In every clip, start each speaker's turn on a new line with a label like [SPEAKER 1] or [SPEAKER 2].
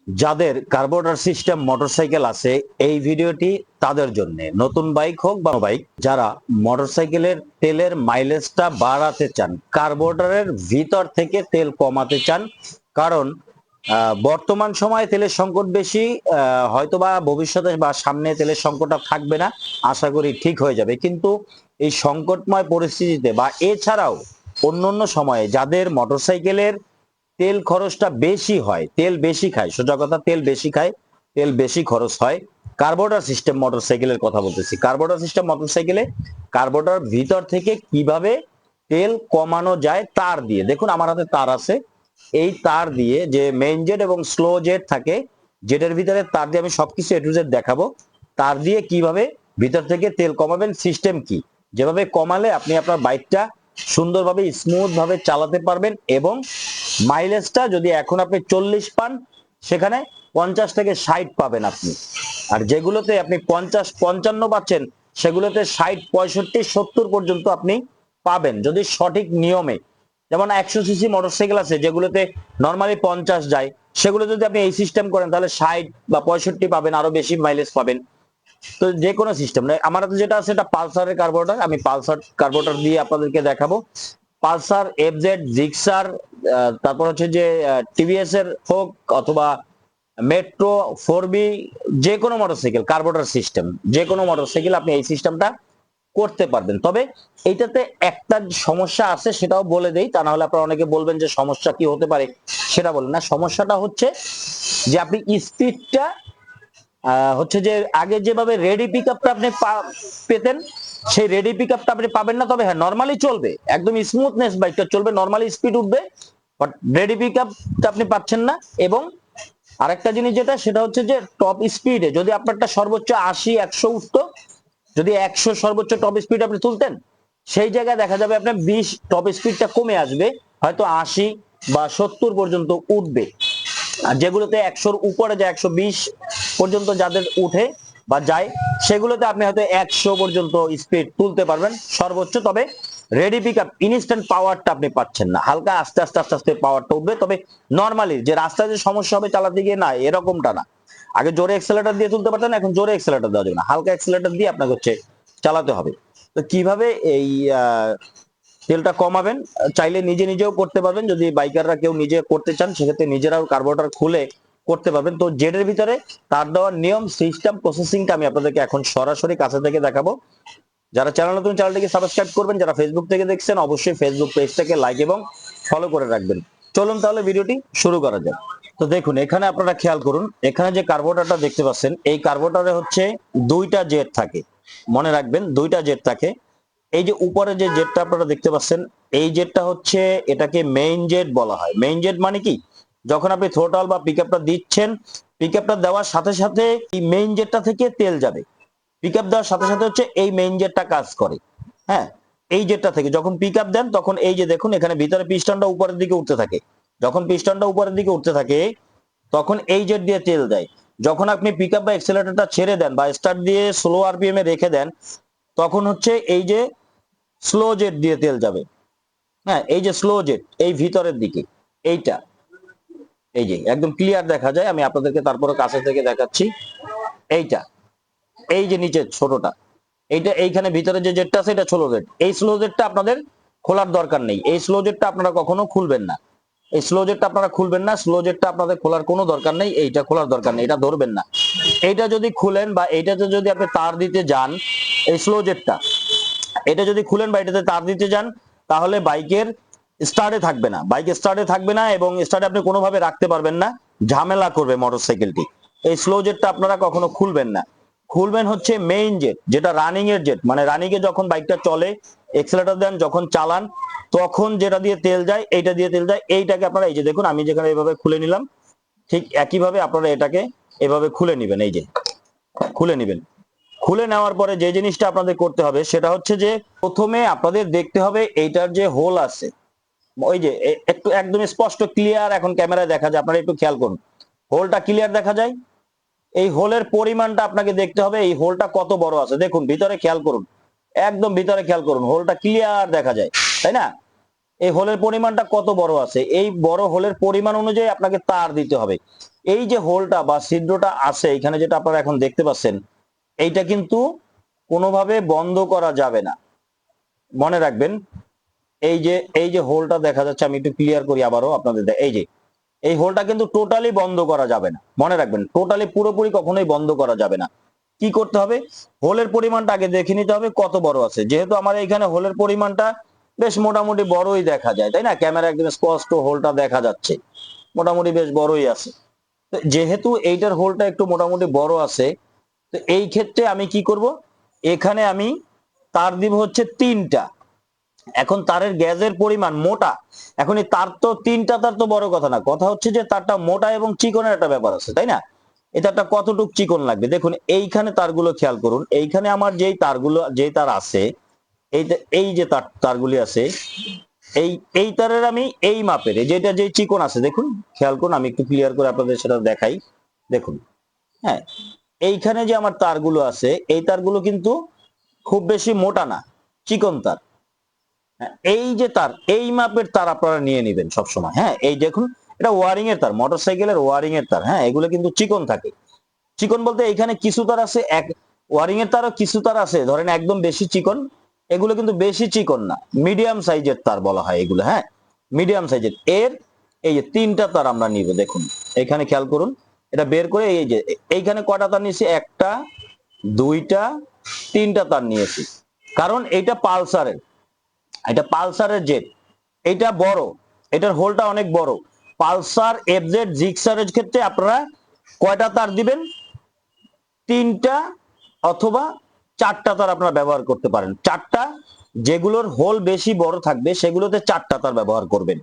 [SPEAKER 1] যাদের carburettor system motorcycle আছে এই ভিডিওটি তাদের জন্য, নতুন বাইক হোক বা বাইক, যারা মোটরসাইকেলের তেলের মাইলেজটা বাড়াতে চান, কার্বোরেটরের ভিতর থেকে তেল কমাতে চান। কারণ বর্তমান সময়ে তেলের সংকট বেশি, হয়তোবা ভবিষ্যতে বা সামনে তেলের সংকটটা থাকবে না, আশা করি ঠিক হয়ে যাবে। কিন্তু এই সংকটময় পরিস্থিতিতে বা এছাড়াও অন্যান্য সময়ে যাদের মোটরসাইকেলের তেল খরচটা বেশি হয়, তেল বেশি খায়, সোজা কথা তেল বেশি খায়, তেল বেশি খরচ হয়, কার্বোরেটর সিস্টেম মোটরসাইকেলের কথা বলতেছি। কার্বোরেটর সিস্টেম মোটরসাইকেলে কার্বোরেটর ভিতর থেকে কিভাবে তেল কমানো যায় তার দিয়ে, দেখুন আমার হাতে তার আছে, এই তার দিয়ে যে মেইন জেট এবং স্লো জেট থাকে, জেটের ভিতরে তার দিয়ে আমি সবকিছু এ টু জেড দেখাবো। তার দিয়ে কিভাবে ভিতর থেকে তেল কমাবেন, সিস্টেম কি, যেভাবে কমালে আপনি আপনার বাইকটা সুন্দরভাবে স্মুথ ভাবে চালাতে পারবেন এবং মাইলেজটা যদি এখন আপনি 40 পান, সেখানে 50 থেকে 60 পাবেন আপনি। আর যেগুলোতে আপনি 50-55 পাচ্ছেন, সেগুলোতে 60, 65, 70 পর্যন্ত আপনি পাবেন যদি সঠিক নিয়মে। যেমন 100 সিসি মোটরসাইকেল আছে যেগুলোতে নরমালি 50 যায়, সেগুলো যদি আপনি এই সিস্টেম করেন তাহলে 60 বা 65 পাবেন, আরো বেশি মাইলেজ পাবেন। তো যে কোনো সিস্টেম নয়, আমার হাতে যেটা আছে এটা পালসারের কার্বোরেটর, আমি পালসার কার্বোরেটর দিয়ে আপনাদেরকে দেখাবো। পালসার, এফজেড, জিক্সার, তারপর হচ্ছে যে টিভিএস এর হোক অথবা মেট্রো, 4বি, যে কোনো মোটরসাইকেল কার্বোরেটর সিস্টেম, যে কোনো মোটরসাইকেল আপনি এই সিস্টেমটা করতে পারবেন। তবে এইটাতে একটা সমস্যা আছে, সেটাও বলে দেই, তা না হলে আপনারা অনেকে বলবেন যে সমস্যা কি হতে পারে, সেটা বলেন না। সমস্যাটা হচ্ছে যে আপনি স্পিডটা হচ্ছে যে আগে যেভাবে রেডি পিকআপটা আপনি পেতেন, সেই রেডি পিকআপটা আপনি পাবেন না। তবে হ্যাঁ, নরমালি চলবে, একদম স্মুথনেস বাইকটা চলবে, নরমালি স্পিড উঠবে, বাট রেডি পিকআপটা আপনি পাচ্ছেন না। এবং আরেকটা জিনিস যেটা, সেটা হচ্ছে যে টপ স্পিডে যদি আপনারটা সর্বোচ্চ 80-100 উঠতো, যদি 100 সর্বোচ্চ টপ স্পিড আপনি তুলতেন, সেই জায়গায় দেখা যাবে আপনার 20 টপ স্পিডটা কমে আসবে, হয়তো 80 বা 70 পর্যন্ত উঠবে। আর যেগুলোতে 100-র উপরে যায়, 120 পর্যন্ত যাদের উঠে বা যায়, সেগুলোতে আপনি হয়তো 100 পর্যন্ত স্পিড তুলতে পারবেন সর্বোচ্চ। তবে রেডি পিক আপ ইনস্ট্যান্ট পাওয়ারটা আপনি পাচ্ছেন না, হালকা আস্তে আস্তে আস্তে আস্তে পাওয়ারটা উঠবে। তবে নর্মালি যে রাস্তায় যে সমস্যা হবে চালাতে গিয়ে, না এরকমটা না। আগে জোরে এক্সেলেটর দিয়ে তুলতে পারতেন, এখন জোরে এক্সেলেটর দেওয়া যাবে না, হালকা এক্সেলেটর দিয়ে আপনাকে হচ্ছে চালাতে হবে। তো কিভাবে এই তেলটা কমাবেন, চাইলে নিজে নিজেও করতে পারবেন। যদি বাইকাররা কেউ নিজে করতে চান, সেক্ষেত্রে নিজেরাও কার্বোরেটর খুলে করতে পারবেন। তো জেডের ভিতরে তার দেওয়ার নিয়ম, সিস্টেম, প্রসেসিংটা আমি আপনাদেরকে এখন সরাসরি কাছে থেকে দেখাবো। যারা চ্যানেল নতুন, চ্যানেলটিকে সাবস্ক্রাইব করবেন, যারা ফেসবুক থেকে দেখছেন অবশ্যই ফেসবুক পেজটাকে লাইক এবং ফলো করে রাখবেন। চলুন তাহলে ভিডিওটি শুরু করা যাক। তো দেখুন, এখানে আপনারা খেয়াল করুন, এখানে যে কার্বোরেটরটা দেখতে পাচ্ছেন, এই কার্বোরেটরে হচ্ছে দুইটা জেট থাকে, মনে রাখবেন দুইটা জেট থাকে। এই যে উপরে যে জেটটা আপনারা দেখতে পাচ্ছেন, এই জেটটা হচ্ছে, এটাকে মেইন জেট বলা হয়। মেইন জেট মানে কি, যখন আপনি থ্রোটল বা পিকআপটা দিচ্ছেন, পিকআপটা দেওয়ার সাথে সাথে এই মেইন জেটটা থেকে তেল যাবে। পিকআপ দেওয়ার সাথে সাথে হচ্ছে এই মেইন জেটটা কাজ করে। হ্যাঁ, এই জেটটা থেকে যখন পিকআপ দেন, তখন এই যে দেখুন এখানে ভিতরে পিস্টনটা উপরের দিকে উঠতে থাকে। যখন পিস্টনটা উপরের দিকে উঠতে থাকে, তখন এই জেট দিয়ে তেল দেয়। যখন আপনি পিকআপ বা এক্সেলেটরটা ছেড়ে দেন বা স্টার্ট দিয়ে স্লো আরপিএম এ রেখে দেন, তখন হচ্ছে এই যে স্লো জেট দিয়ে তেল যাবে। হ্যাঁ, এই যে স্লো জেট, এই ভিতরের দিকে এইটা, এই যে একদম ক্লিয়ার দেখা যায়, আমি আপনাদেরকে তারপরে কাছে থেকে দেখাচ্ছি। এইটা, এই যে নিচে ছোটটা, এইটা, এইখানে ভিতরে যে জেটটা আছে এটা স্লো জেট। এই স্লো জেটটা আপনাদের খোলার দরকার নেই, এই স্লো জেটটা আপনারা কখনো খুলবেন না। এই স্লো জেটটা আপনারা খুলবেন না, স্লো জেটটা আপনাদের খোলার কোনো দরকার নেই, এইটা খোলার দরকার নেই, এটা ধরবেন না। এইটা যদি খুলেন বা এইটাতে যদি আপনি তার দিতে যান, এই স্লো জেটটা, এটা যদি খুলেন বা এটাতে তার দিতে যান, তাহলে বাইকের স্টার্টে থাকবে না, বাইক স্টার্টে থাকবে না এবং স্টার্টে আপনি কোনোভাবে রাখতে পারবেন না, ঝামেলা করবে মোটরসাইকেলটি। এই স্লো জেটটা আপনারা কখনো খুলবেন না। খুলবেন হচ্ছে মেইন জেট, যেটা রানিং এর জেট, মানে রানিং এ যখন বাইকটা চলে, এক্সেলেটর দেন, যখন চালান, তখন যেটা দিয়ে তেল যায়, এইটা দিয়ে তেল যায়। এইটাকে আপনারা এই যে দেখুন, আমি যেখানে এইভাবে খুলে নিলাম, ঠিক একইভাবে আপনারা এটাকে এভাবে খুলে নেবেন, এই যে খুলে নেবেন। খুলে নেওয়ার পরে যে জিনিসটা আপনাদের করতে হবে, সেটা হচ্ছে যে প্রথমে আপনাদের দেখতে হবে এইটার যে হোল আছে, ওই যে একটু একদম স্পষ্ট ক্লিয়ার এখন ক্যামেরায় দেখা যায়, আপনারা একটু খেয়াল করুন, হোলটা ক্লিয়ার দেখা যায়। এই হোলের পরিমাণটা আপনাকে দেখতে হবে, এই হোলটা কত বড় আছে। দেখুন ভিতরে খেয়াল করুন, একদম ভিতরে খেয়াল করুন, হোলটা ক্লিয়ার দেখা যায়, তাই না? এই হোলের পরিমাণটা কত বড় আছে, এই বড় হোলের পরিমাণ অনুযায়ী আপনাকে তার দিতে হবে। এই যে হোলটা বা ছিদ্রটা আছে এখানে যেটা আপনারা এখন দেখতে পাচ্ছেন, এইটা কিন্তু কোনোভাবে বন্ধ করা যাবে না। মনে রাখবেন, এই যে হোলটা দেখা যাচ্ছে, আমি একটু ক্লিয়ার করি আবারও আপনাদের, এই হোলটা কিন্তু টোটালি বন্ধ করা যাবে না। মনে রাখবেন, টোটালি পুরোপুরি কখনোই বন্ধ করা যাবে না। কি করতে হবে, হোলের পরিমাণটা আগে দেখে নিতে হবে কত বড় আছে। যেহেতু আমার এখানে হোলের পরিমাণটা বেশ মোটামুটি বড়ই দেখা যায়, তাই না? ক্যামেরা একদম স্পষ্ট হোলটা দেখা যাচ্ছে, মোটামুটি বেশ বড়ই আছে। তো যেহেতু এইটার হোলটা একটু মোটামুটি বড় আছে, তো এই ক্ষেত্রে আমি কি করব, এখানে আমি তার দিব হচ্ছে 3টা। এখন তারের গ্যাজের পরিমাণ মোটা, এখন এই তার তো 3টা তার তো বড় কথা না, কথা হচ্ছে যে তারটা মোটা এবং চিকনের একটা ব্যাপার আছে, তাই না? এটা একটা কতটুক চিকন লাগবে দেখুন। এইখানে তারগুলো খেয়াল করুন, এইখানে আমার যেই তার আছে, এই যে তারগুলি আছে, এই তারের আমি এই মাপের যেটা যে চিকন আছে দেখুন, খেয়াল করুন, আমি একটু ক্লিয়ার করে আপনাদের সেটা দেখাই। দেখুন, হ্যাঁ, এইখানে যে আমার তারগুলো আছে, এই তারগুলো কিন্তু খুব বেশি মোটা না, চিকন তার। এই যে তার, এই মাপের তার আপনারা নিয়ে নেবেন সবসময়। হ্যাঁ, এই দেখুন, এটা ওয়ারিং এর তার, মোটরসাইকেলের ওয়ারিং এর তার। হ্যাঁ, এগুলো কিন্তু চিকন থাকে। চিকন বলতে এখানে কিছু তার আছে, এক ওয়ারিং এর তারও কিছু তার আছে ধরেন একদম বেশি চিকন, এগুলো কিন্তু বেশি চিকন না, মিডিয়াম সাইজের তার বলা হয় এগুলো। হ্যাঁ, মিডিয়াম সাইজের। এই যে 3টা তার আমরা নিব, দেখুন এখানে খেয়াল করুন, এটা বের করে এই যে এইখানে কয়টা তার নিয়েছি, 1টা 2টা 3টা তার নিয়েছি। কারণ এটা পালসারের জেট, এটা বড়, এটার হোলটা অনেক বড়। পালসার এফজেড জিক্সারের ক্ষেত্রে আপনারা কয়টা তার দিবেন, 3টা অথবা 4টা তার আপনারা ব্যবহার করতে পারেন। 4টা, যেগুলোর হোল বেশি বড় থাকবে সেগুলোতে 4টা তার ব্যবহার করবেন।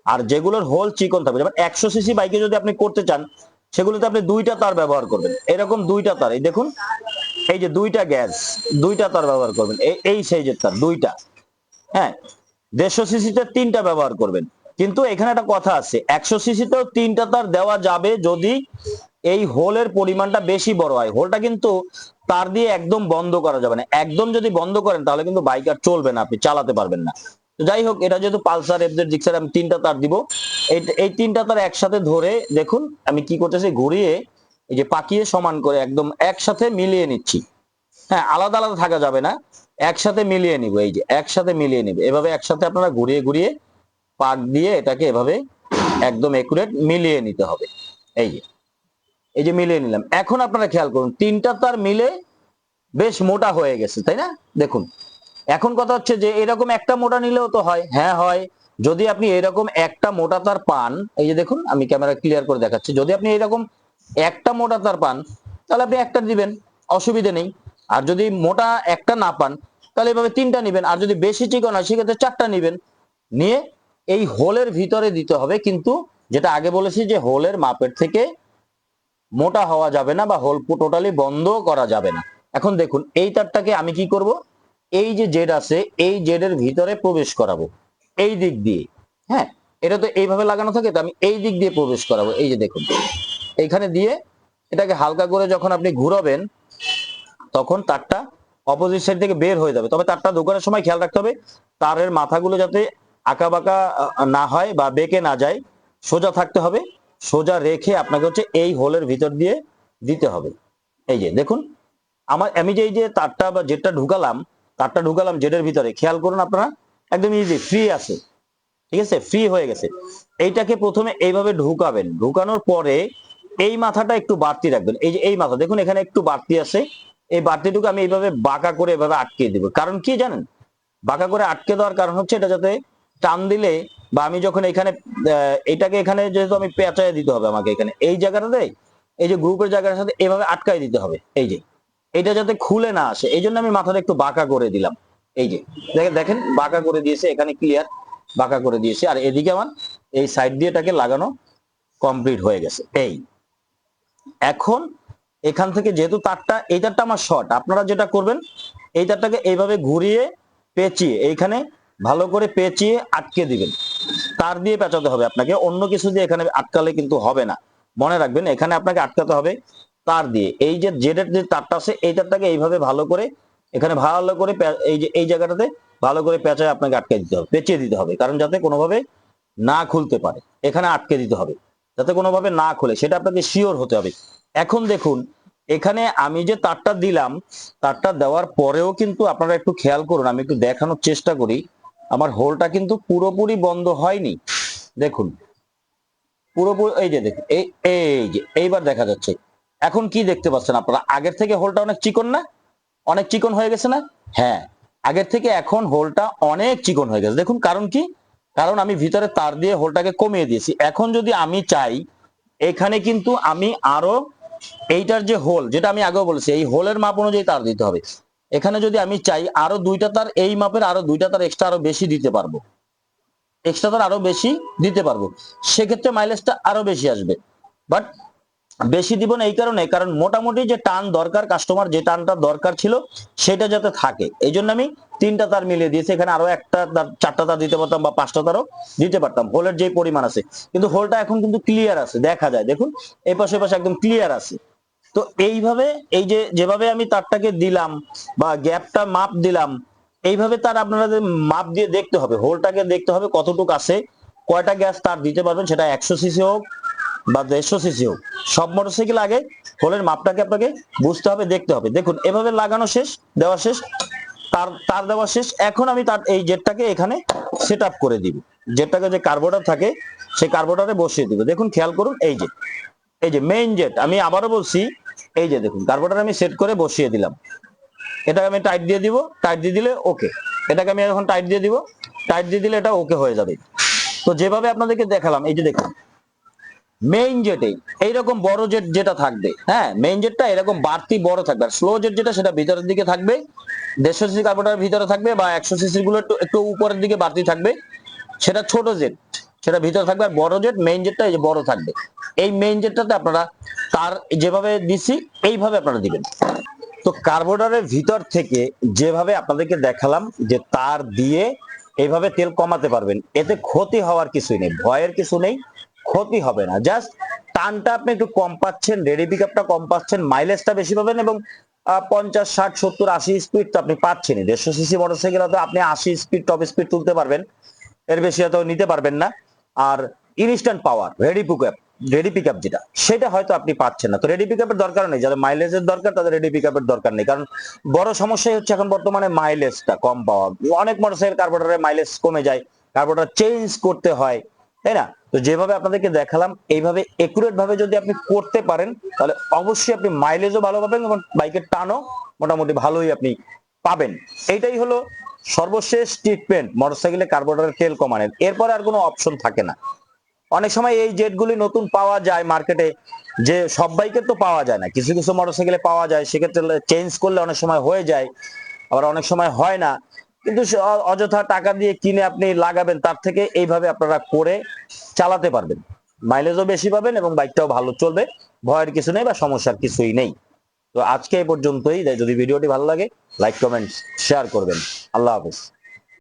[SPEAKER 1] আর যেগুলোর হোল চিকন থাকবে, যেমন 100 সিসি বাইকে যদি আপনি করতে চান, সেগুলোতে আপনি 2টা তার ব্যবহার করবেন। এরকম 2টা তার, এই দেখুন, এই যে 2টা গ্যাস, 2টা তার ব্যবহার করবেন, এই সাইজের তার 2টা। হ্যাঁ, 150 সিসিতে 3টা ব্যবহার করবেন। কিন্তু এখানে একটা কথা আছে, 100 সিসিতেও 3টা তার দেওয়া যাবে যদি এই হোলের পরিমাণটা বেশি বড় হয়। হোলটা কিন্তু তার দিয়ে একদম বন্ধ করা যাবে না। একদম যদি বন্ধ করেন তাহলে কিন্তু বাইক আর চলবে না, আপনি চালাতে পারবেন না। তো যাই হোক, এটা যেহেতু পালসার এফজেড জিক্সার, আমি 3টা তার দিব। এই 3টা তার একসাথে ধরে দেখুন আমি কি করতেছি, ঘুরিয়ে এই যে পাকিয়ে সমান করে একদম একসাথে মিলিয়ে নিচ্ছি। হ্যাঁ, আলাদা আলাদা থাকা যাবে না, একসাথে মিলিয়ে নিব। এই যে একসাথে মিলিয়ে নিব, এভাবে একসাথে আপনারা ঘুরিয়ে ঘুরিয়ে পাক দিয়ে এটাকে এভাবে একদম একুরেট মিলিয়ে নিতে হবে। এই যে মিলিয়ে নিলাম। এখন আপনারা খেয়াল করুন, 3টা তার মিলে বেশ মোটা হয়ে গেছে, তাই না? দেখুন, এখন কথা হচ্ছে যে এরকম একটা মোটা নিলেও তো হয়। হ্যাঁ হয়, যদি আপনি এরকম একটা মোটা তার পান, এই যে দেখুন আমি ক্যামেরা ক্লিয়ার করে দেখাচ্ছি, যদি আপনি এরকম একটা মোটা তার পান তাহলে আপনি একটা দিবেন, অসুবিধা নেই। আর যদি মোটা একটা না পান তাহলে এভাবে 3টা নিবেন। আর যদি বেশি চিকন হয় সেক্ষেত্রে 4টা নিবেন। নিয়ে এই হোলের ভিতরে দিতে হবে, কিন্তু যেটা আগে বলেছি যে হোলের মাপের থেকে মোটা হওয়া যাবে না বা হোল টোটালি বন্ধ করা যাবে না। এখন দেখুন, এই তারটাকে আমি কি করব, এই যে জেড আছে এই জেডের ভিতরে প্রবেশ করাবো এই দিক দিয়ে। হ্যাঁ, এটা তো এইভাবে লাগানো থাকে, তো আমি এই দিক দিয়ে প্রবেশ করাবো। এই যে দেখুন, এইখানে দিয়ে এটাকে হালকা করে যখন আপনি ঘুরাবেন তখন তারটা অপোজিট সাইড থেকে বের হয়ে যাবে। তবে তারটা ঢোকানোর সময় খেয়াল রাখতে হবে তারের মাথাগুলো যাতে আঁকা বাঁকা না হয় বা বেঁকে না যায়, সোজা থাকতে হবে। সোজা রেখে আপনাকে হচ্ছে এই হোলের ভিতর দিয়ে দিতে হবে। এই যে দেখুন, আমি যে এই যে তারটা বা তারটা ঢুকালাম জেডের ভিতরে, খেয়াল করুন আপনারা, একদম ইজি, ফ্রি আছে, ঠিক আছে, ফ্রি হয়ে গেছে। এইটাকে প্রথমে এইভাবে ঢুকাবেন, ঢুকানোর পরে এই মাথাটা একটু বাড়তি রাখবেন। এই যে এই মাথা দেখুন এখানে একটু বাড়তি আছে, এই বাড়তিটুকু আমি এইভাবে বাঁকা করে এভাবে আটকে দিব। কারণ কি জানেন, বাঁকা করে আটকে দেওয়ার কারণ হচ্ছে এটা যাতে টান দিলে বা আমি যখন এখানে এটাকে এখানে যেহেতু আমি পেঁচায় দিতে হবে আমাকে এখানে এই জায়গাটাতে, এই যে গ্রুপের জায়গাটার সাথে এভাবে আটকাই দিতে হবে। এই যে এটা যাতে খুলে না আসে, এই জন্য আমি মাথাটা একটু বাঁকা করে দিলাম। এই যে দেখেন বাঁকা করে দিয়েছে, এখানে ক্লিয়ার বাঁকা করে দিয়েছে। আর এদিকে আমার এই সাইড দিয়ে এটাকে লাগানো কমপ্লিট হয়ে গেছে। এখন এখান থেকে যেহেতু এই তারটা আমার শর্ট, আপনারা যেটা করবেন এই তারটাকে এইভাবে ঘুরিয়ে পেঁচিয়ে এইখানে ভালো করে পেঁচিয়ে আটকে দিবেন। তার দিয়ে পেঁচাতে হবে আপনাকে, অন্য কিছু দিয়ে এখানে আটকালে কিন্তু হবে না। মনে রাখবেন, এখানে আপনাকে আটকাতে হবে তার দিয়ে। এই যে জেডের যে তারটা আছে এই তারটাকে এইভাবে ভালো করে এখানে ভালো করে এই যে এই জায়গাটাতে ভালো করে পেঁচায় আপনাকে আটকে দিতে হবে, পেঁচিয়ে দিতে হবে, কারণ যাতে কোনোভাবে না খুলতে পারে, এখানে আটকে দিতে হবে যাতে কোনোভাবে না খুলে, সেটা আপনাকে শিওর হতে হবে। এখন দেখুন এখানে আমি যে তারটা দিলাম, তারটা দেওয়ার পরেও কিন্তু আপনারা একটু খেয়াল করুন, আমি একটু দেখানোর চেষ্টা করি, আমার হোলটা কিন্তু পুরোপুরি বন্ধ হয়নি। দেখুন পুরোপুরি, এই যে দেখুন, এই যে এইবার দেখা যাচ্ছে। এখন কি দেখতে পাচ্ছেন আপনারা, আগের থেকে হোলটা অনেক চিকন না, অনেক চিকন হয়ে গেছে না? হ্যাঁ, আগের থেকে এখন হোলটা অনেক চিকন হয়ে গেছে। দেখুন কারণ কি, কারণ আমি ভিতরে তার দিয়ে হোলটাকে কমিয়ে দিয়েছি। এখন যদি আমি চাই, এখানে কিন্তু আমি আরো, এইটার যে হোল, যেটা আমি আগেও বলেছি, এই হোলের মাপ অনুযায়ী তার দিতে হবে। এখানে যদি আমি চাই আরো দুইটা তার, এই মাপের আরো দুইটা তার এক্সট্রা আরো বেশি দিতে পারবো, এক্সট্রা তার আরো বেশি দিতে পারবো, সেক্ষেত্রে মাইলেজটা আরো বেশি আসবে। বাট বেশি দিব না এই কারণে, কারণ মোটামুটি যে টান দরকার, কাস্টমার যে টানটা দরকার ছিল সেটা যাতে থাকে, এই জন্য আমি তিনটা তার মিলিয়ে দিয়েছি। এখানে আরো একটা তার, চারটা তার দিতে পারতাম বা পাঁচটা তারও দিতে পারতাম, হোলের যে পরিমাণ আছে। কিন্তু হোলটা এখন কিন্তু ক্লিয়ার আছে, দেখা যায়, দেখুন এই পাশে পাশে একদম ক্লিয়ার আছে। তো এইভাবে, এই যে যেভাবে আমি তারটাকে দিলাম বা গ্যাপটা মাপ দিলাম, এইভাবে তার আপনারা মাপ দিয়ে দেখতে হবে, হোলটাকে দেখতে হবে কতটুকু আছে, কয়টা গ্যাস তার দিতে পারবেন, সেটা 100 সিসি হোক বা 150 সিসি হোক, সব মোটরসাইকেল আগে হোলের মাপটাকে আপনাকে বুঝতে হবে, দেখতে হবে। দেখুন এভাবে লাগানো শেষ, দেওয়া শেষ, তার তার দেওয়া শেষ। এখন আমি তার এই জেটটাকে এখানে সেট আপ করে দিব, জেটটাকে যে কার্বোরেটর থাকে সেই কার্বোরেটরে বসিয়ে দিব। দেখুন খেয়াল করুন, এই যে, এই যে মেইন জেট, আমি আবারও বলছি, এই যে দেখুন কার্বোরেটর আমি সেট করে বসিয়ে দিলাম, এটাকে আমি টাইট দিয়ে দিব, টাইট দিয়ে দিলে ওকে, এটাকে আমি এখন টাইট দিয়ে দিব, টাইট দিয়ে দিলে এটা ওকে হয়ে যাবে। তো যেভাবে আপনাদেরকে দেখালাম, এই যে দেখুন মেইন জেটে এইরকম বড় জেট যেটা থাকবে, হ্যাঁ মেইন জেটটা এরকম বাড়তি বড় থাকবে, আর স্লো জেট যেটা সেটা ভিতরের দিকে থাকবে, 150 সিসি কার্বোরেটরের ভিতরে থাকবে, বা 100 সিসি গুলো একটু একটু উপরের দিকে বাড়তি থাকবে, সেটা ছোট জেট, সেটা ভিতরে থাকবে। আর বড় জেট মেইন জেটটা এই যে বড় থাকবে, এই মেইন জেটটাতে আপনারা তার যেভাবে দিছি এইভাবে আপনারা দিবেন। তো কার্বোরেটরের ভিতর থেকে যেভাবে আপনাদেরকে দেখালাম, যে তার দিয়ে এইভাবে তেল কমাতে পারবেন, এতে ক্ষতি হওয়ার কিছুই নেই, ভয়ের কিছু নেই, ক্ষতি হবে না। জাস্ট টানটা আপনি একটু কম পাচ্ছেন, রেডি পিকআপটা কম পাচ্ছেন, মাইলেজটা বেশি পাবেন, এবং 50, 60, 70, 80 স্পিড তো আপনি পাচ্ছেনই। 150 সিসি মোটরসাইকেল হয়তো আপনি 80 স্পিড টপ স্পিড তুলতে পারবেন, এর বেশি হয়তো নিতে পারবেন না। আর ইনস্ট্যান্ট পাওয়ার, রেডি পিকআপ যেটা, সেটা হয়তো আপনি পাচ্ছেন না। তো রেডি পিকআপের দরকার নেই, যাদের মাইলেজের দরকার তাদের রেডি পিকআপের দরকার নেই, কারণ বড় সমস্যাই হচ্ছে এখন বর্তমানে মাইলেজটা কম পাওয়া। অনেক মোটরসাইকেল কার্বোরেটরের মাইলেজ কমে যায়, কার্বোরেটর চেঞ্জ করতে হয়, তাই না? তো যেভাবে আপনাদেরকে দেখালাম, এইভাবে একুরেট ভাবে যদি আপনি করতে পারেন, তাহলে অবশ্যই আপনি মাইলেজও ভালো পাবেন এবং বাইকের টানও মোটামুটি ভালোই আপনি পাবেন। এইটাই হলো সর্বশেষ ট্রিটমেন্ট মোটরসাইকেলে কার্বোরেটরের তেল কমানোর, এরপর আর কোনো অপশন থাকে না। অনেক সময় এই জেটগুলি নতুন পাওয়া যায় মার্কেটে, যে সব বাইকের তো পাওয়া যায় না, কিছু কিছু মোটরসাইকেলে পাওয়া যায়, সেক্ষেত্রে চেঞ্জ করলে অনেক সময় হয়ে যায়, আবার অনেক সময় হয় না। কিন্তু অযথা টাকা দিয়ে কিনে আপনি লাগাবেন, তার থেকে এইভাবে আপনারা করে চালাতে পারবেন, মাইলেজও বেশি পাবেন এবং বাইকটাও ভালো চলবে, ভয়ের কিছু নেই বা সমস্যার কিছুই নেই। তো আজকে এই পর্যন্তই। যদি ভিডিওটি ভালো লাগে, লাইক কমেন্ট শেয়ার করবেন। আল্লাহ হাফেজ।